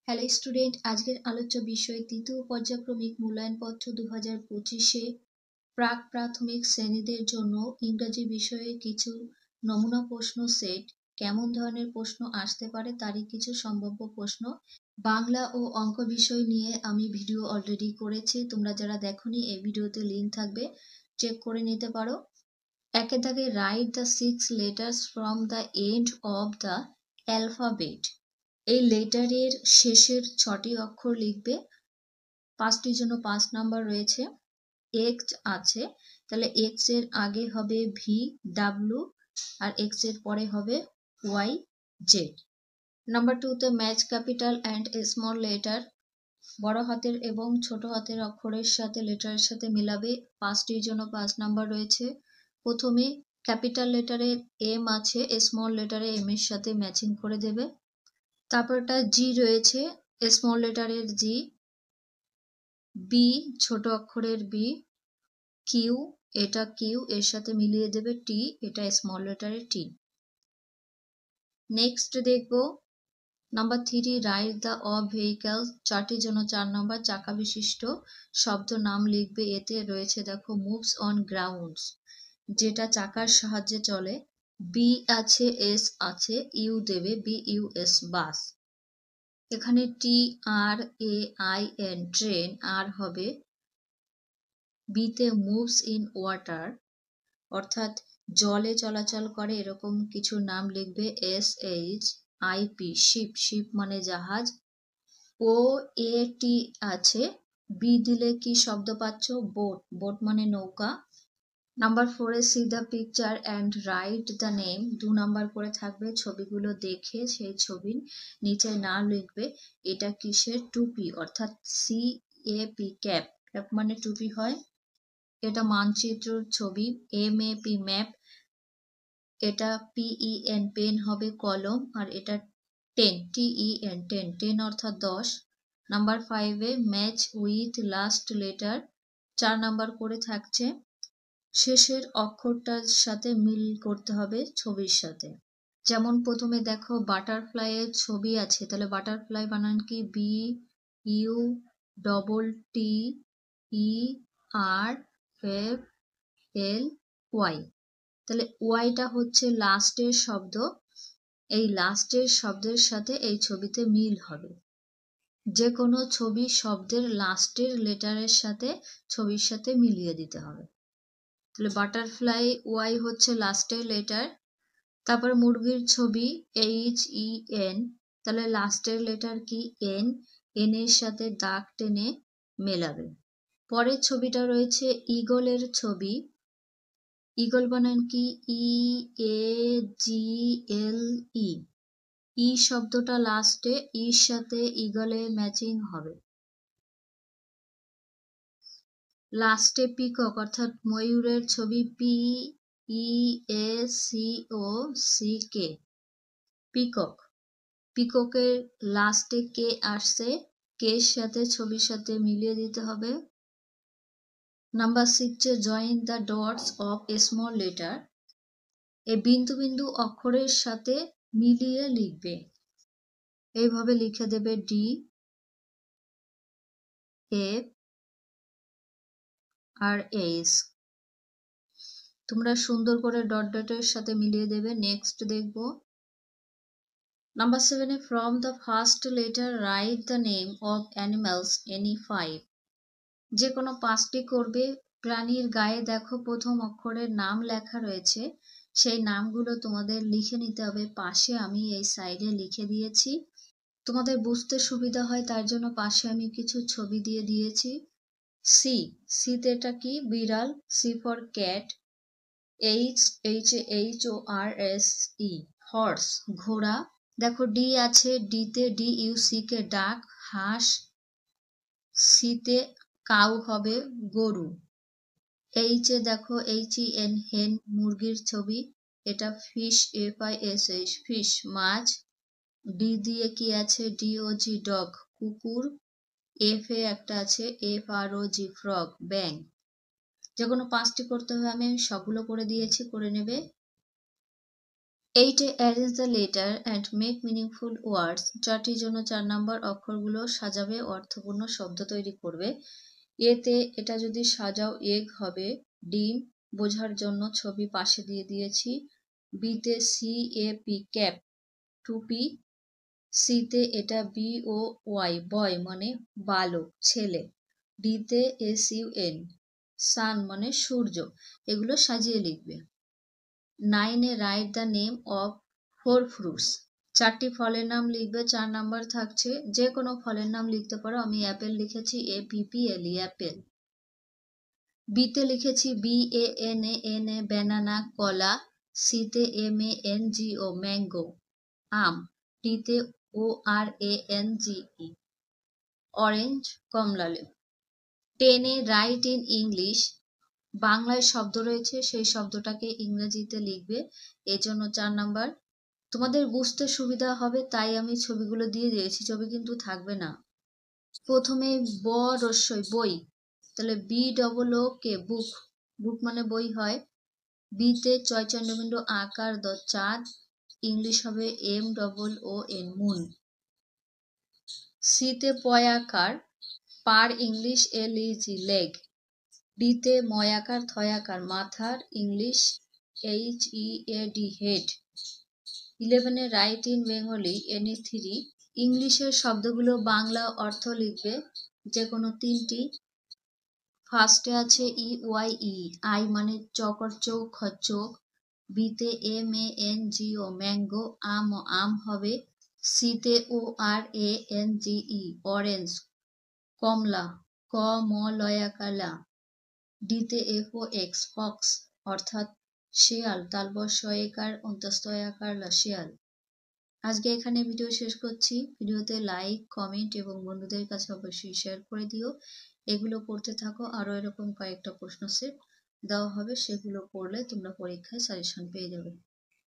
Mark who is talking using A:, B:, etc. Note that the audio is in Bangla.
A: হ্যালো স্টুডেন্ট, আজকের আলোচ্য বিষয় তৃতীয় পর্যায়ক্রমিক মূল্যায়নপত্র 2025-এ প্রাক প্রাথমিক শ্রেণীদের জন্য ইংরাজি বিষয়ে কিছু নমুনা প্রশ্ন সেট। কেমন ধরনের প্রশ্ন আসতে পারে তারই কিছু সম্ভাব্য প্রশ্ন। বাংলা ও অঙ্ক বিষয় নিয়ে আমি ভিডিও অলরেডি করেছি, তোমরা যারা দেখোনি এই ভিডিওতে লিঙ্ক থাকবে, চেক করে নিতে পারো। একে দাগে write the 6 letters from the end of the alphabet। এই লেটারের শেষের 6টি অক্ষর লিখবে। 5টির জন্য 5 নাম্বার রয়েছে। এক্স আছে, তাহলে এক্স এর আগে হবে ভি ডাব্লিউ আর এক্স এর পরে হবে ওয়াই জেড। নাম্বার 2তে match capital and small letter, বড় হাতের এবং ছোট হাতের অক্ষরের সাথে লেটারের সাথে মিলাবে। 5টির জন্য 5 নাম্বার রয়েছে। প্রথমে ক্যাপিটাল লেটারের এম আছে, স্মল লেটারে এম এর সাথে ম্যাচিং করে দেবে। তারপরটা জি রয়েছে, স্মল লেটারের জি, বি ছোট অক্ষরের বি, কিউ এটা কিউ এর সাথে মিলিয়ে দেবে টি, এটা স্মল লেটারের টি। নেক্সট দেখবো number 3, write the of vehicle. 4টির জন্য 4 নম্বর। চাকা বিশিষ্ট শব্দ নাম লিখবে। এতে রয়েছে দেখো মুভস অন গ্রাউন্ডস, যেটা চাকার সাহায্যে চলে। বি আছে, এস আছে, ইউ দেবে, বি ইউ এস বাস। এখানে টি আর এ আই এন ট্রেন, আর হবে বিতে মুভস ইন ওয়াটার, অর্থাৎ জলে চলাচল করে এরকম কিছু নাম লিখবে। S H I P ship, ship মানে জাহাজ। ও এ টি আছে, বি দিলে কি শব্দ পাচ্ছ? বোট, বোট মানে নৌকা। নাম্বার 4-এ see the picture and write the name. 2 number করে থাকবে, ছবিগুলো দেখে সেই ছবির নিচে নাম লিখবে। এটা কিসের? টুপি, অর্থাৎ C A P cap, cap মানে টুপি হয়। এটা মানচিত্রের ছবি। এম এ পি ম্যাপ, এটা পিই এন পেন হবে কলম, আর এটা 10 টিই এন 10, 10 অর্থাৎ 10। নাম্বার 5-এ match with last letter, 4 number করে থাকছে। শেষের অক্ষরটার সাথে মিল করতে হবে ছবির সাথে। যেমন প্রথমে দেখো বাটারফ্লাই এর ছবি আছে, তাহলে বাটারফ্লাই বানান কি? বি ইউ ডবল টি ই আর এফ এল ওয়াই। তাহলে ওয়াইটা হচ্ছে লাস্টের শব্দ, এই লাস্টের শব্দের সাথে এই ছবিতে মিল হবে। যে কোনো ছবি শব্দের লাস্টের লেটারের সাথে ছবির সাথে মিলিয়ে দিতে হবে। তাহলে বাটারফ্লাই ওয়াই হচ্ছে লাস্টের লেটার। তারপর মুরগির ছবি এইচ ই এন, তাহলে লাস্টের লেটার কি? এন, এন এর সাথে দাগ টেনে মেলাবে। পরের ছবিটা রয়েছে ঈগলের ছবি। ঈগল বানান কি? ই এ জি এল ই, ই শব্দটা লাস্টে, ইর সাথে ঈগলে ম্যাচিং হবে। লাস্টে পিকক অর্থাৎ ময়ূরের ছবি, P E A C O C K, peacock. পিককের লাস্টে কে আসছে, কে এর সাথে ছবির সাথে মিলিয়ে দিতে হবে। নাম্বার 6-এ join the dots of a small letter. এই বিন্দু বিন্দু অক্ষরের সাথে মিলিয়ে লিখবে। এইভাবে লিখে দেবে ডি এফ আর এইচ। তোমরা সুন্দর করে ডট ডটের সাথে মিলিয়ে দেবে। নেক্সট দেখবো নাম্বার 7-এ from the first letter write the name of animals any 5। যে কোনো 5টি করবে। প্রাণীর গায়ে দেখো প্রথম অক্ষরের নাম লেখা রয়েছে, সেই নামগুলো তোমাদের লিখে নিতে হবে। পাশে আমি এই সাইডে লিখে দিয়েছি, তোমাদের বুঝতে সুবিধা হয় তার জন্য পাশে আমি কিছু ছবি দিয়ে দিয়েছি। সি, সিতে এটা কি? বিড়াল, C for cat. H, H H O R S E, horse ঘোড়া। দেখো ডি আছে, ডিতে ডি ইউ সি কে ডাক, হাঁস। সিতে কাউ হবে গরু। এইচে দেখো এইচ ই এন হেন, মুরগির ছবি। এটা fish, F I S H fish, মাছ। ডি দিয়ে কি আছে? ডি ও জি ডগ, কুকুর। এফ এ একটা আছে, এফ আর ও জি ফ্রগ, ব্যাং। যে কোনো 5টি করতে হবে, আমি সবগুলো করে দিয়েছি, করে নেবে। 8 arrange the letter and make meaningful words. 4টির জন্য 4 নাম্বার অক্ষরগুলো সাজাবে, অর্থপূর্ণ শব্দ তৈরি করবে। এতে এটা যদি সাজাও এগ হবে ডিম, বোঝার জন্য ছবি পাশে দিয়ে দিয়েছি। বিতে CAP ক্যাপ, টুপি। সিতে এটা BOY বয় মানে বালক, ছেলে। ডিতে SUN সান মানে সূর্য। এগুলো সাজিয়ে লিখবে। 9 right the name of 4 fruits. 4টি ফলের নাম লিখবে, 4 নাম্বার থাকছে। যে কোনো ফলের নাম লিখতে পারো, আমি অ্যাপেল লিখেছি APPLE অ্যাপেল। বিতে লিখেছি BANANA ব্যানানা কলা। সিতে MANGO ম্যাঙ্গো আম। ডিতে ORANGE অরেঞ্জ কমলা লেবু। 10 রাইট ইন ইংলিশ। বাংলায় শব্দ রয়েছে, সেই শব্দটাকে ইংরেজিতে লিখবে, এর জন্য 4 নাম্বার। তোমাদের বুঝতে সুবিধা হবে তাই আমি ছবিগুলো দিয়ে দিয়েছি, ছবি কিন্তু থাকবে না। প্রথমে ব রস্যই বই, তাহলে BOOK বুক, বুক মানে বই হয়। বিতে চয়চন্ডবিন্দু আকার দ চাঁদ, ইংলিশ হবে MOON মুন। সিতে পয়াকার পার, ইংলিশ LEG লেগ। ডিতে ময়াকার থয়াকার মাথার, English HEAD head. 11 right in Bengali NE3। ইংলিশের শব্দগুলো বাংলা অর্থ লিখবে, যে কোনো 3টি। ফার্স্টে আছে EYE আই মানে চকর চৌক চোখ। বিতে MANGO ম্যাঙ্গো, আম হবে। সিতে ORANGE অরেঞ্জ, কমলা, কমলয়াকালা। ডিতে FOX ফক্স অর্থাৎ শেয়াল, তালবস্যয়কার অন্তস্তয়াকার শিয়াল। আজকে এখানে ভিডিও শেষ করছি। ভিডিওতে লাইক, কমেন্ট এবং বন্ধুদের কাছে অবশ্যই শেয়ার করে দিও। এগুলো পড়তে থাকো, আরো এরকম কয়েকটা প্রশ্ন সেট দেওয়া হবে, সেগুলো পড়লে তোমরা পরীক্ষায় সাজেশন পেয়ে যাবে।